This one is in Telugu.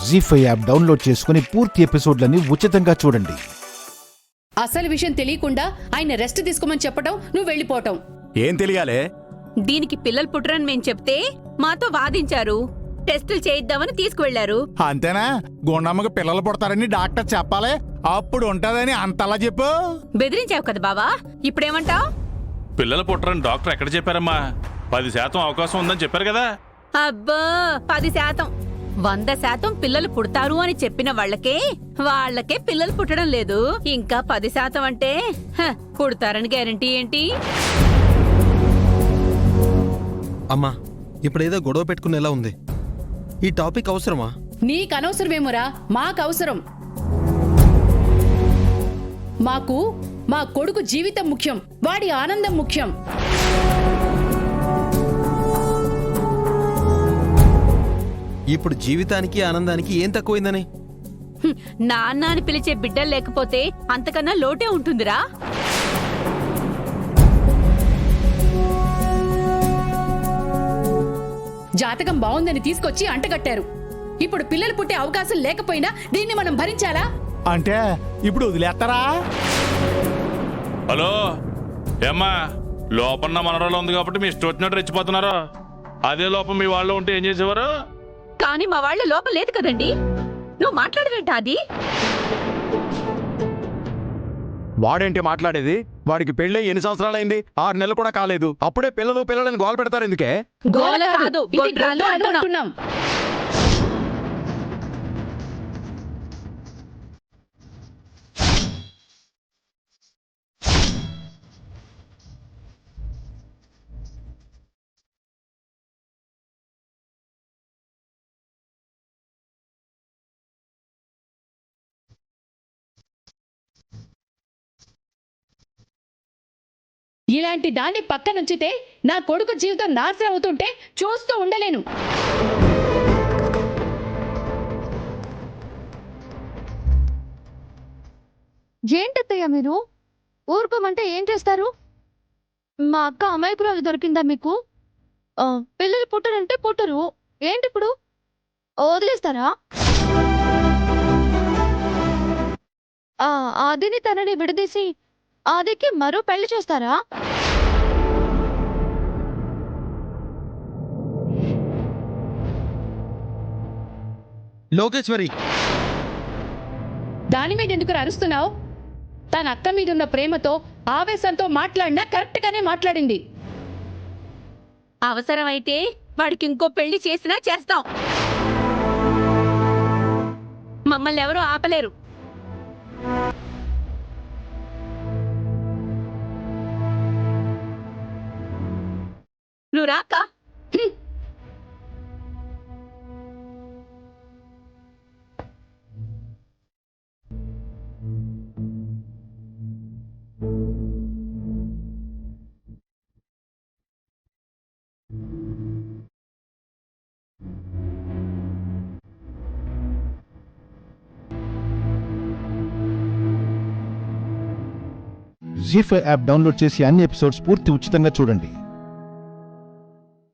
జీ5 యాప్ డౌన్లోడ్ చేసుకుని పూర్తి ఎపిసోడ్లని ఉచితంగా చూడండి. అసలు విషయం తెలియకుండా ఆయన రెస్ట్ తీసుకోమని చెప్పడం, నువ్వు వెళ్ళిపోవటం. ఏం తెలియాలే? దీనికి పిల్లలు పుట్టరని మేం చెప్తే మాతో వాదించారు, టెస్టులు చేయిద్దామని తీసుకువెళ్లారు. అంతేనా? గుండమ్మకు పిల్లలు పుడతారని డాక్టర్ చెప్పాలి, అప్పుడు ఉంటదని అంతలా చెప్పు. బెదిరించావు కదా బావా, ఇప్పుడేమంటావ్? పిల్లలు పుట్టరని డాక్టర్ ఎక్కడ చెప్పారమ్మా? 10% అవకాశం ఉందని చెప్పారు కదా. అబ్బా 10%, 100% పిల్లలు పుడతారు అని చెప్పిన వాళ్ళకే పిల్లలు పుట్టడం లేదు. ఇంకా 10% అంటే పుడతారని గ్యారంటీ ఏంటి? అమ్మా, ఇప్పుడేదో గొడవ పెట్టుకునేలా ఉంది. ఈ టాపిక్ అవసరమా? నీకు అనవసరమేమోరా, మాకు అవసరం. మాకు మా కొడుకు జీవితం ముఖ్యం, వాడి ఆనందం ముఖ్యం. ఇప్పుడు జీవితానికి ఆనందానికి ఏం తక్కువైందని? నాన్న అని పిలిచే బిడ్డలు లేకపోతే అంతకన్నా లోటే ఉంటుందిరా. జాతకం బాగుందని తీసుకొచ్చి అంటగట్టారు. ఇప్పుడు పిల్లలు పుట్టే అవకాశం లేకపోయినా దీన్ని మనం భరించాలా? అంటే ఇప్పుడు వదిలేస్తారా? హలో ఏమ్మా, లోపల మనరోళ్ళు ఉంది కాబట్టి మీ ఇష్టం వచ్చినట్టు రెచ్చిపోతున్నారు. అదే లోపం మీ వాళ్ళు ఉంటే ఏం చేసేవారు? కానీ మా వాళ్ళ లోపం లేదు కదండి, నువ్వు మాట్లాడవేంటా? అది వాడేంటి మాట్లాడేది? వాడికి పెళ్ళై ఎన్ని సంవత్సరాలైంది? 6 నెలలు కూడా కాలేదు, అప్పుడే పిల్లలని గోల పెడతారు ఎందుకే? గోల కాదు, గొడ్రాలు అంటున్నాం. ఇలాంటి దాన్ని పక్కనుంచితే నా కొడుకు జీవితం నాశనం అవుతుంటే చూస్తూ ఉండలేను. ఏంటత్తయ్య మీరు ఊరుకోమంటే ఏం చేస్తారు? మా అక్క అమాయకురాలు దొరికిందా మీకు? పిల్లలు పుట్టరంటే పుట్టరు, ఏంటి ఇప్పుడు వదిలేస్తారా? ఆదిని తనని విడదీసి ఆదికి మరో పెళ్లి చేస్తారా? లోకేశ్వరి, దాని మీద ఎందుకు అరుస్తున్నావు? తన అక్క మీద ఉన్న ప్రేమతో ఆవేశంతో మాట్లాడినా కరెక్ట్ గానే మాట్లాడింది. అవసరమైతే వాడికి ఇంకో పెళ్లి చేసినా చేస్తాం, మమ్మల్ని ఎవరూ ఆపలేరు. నువ్వు రాక జీ5 యాప్ డౌన్లోడ్ చేసి అన్ని ఎపిసోడ్స్ పూర్తి ఉచితంగా చూడండి.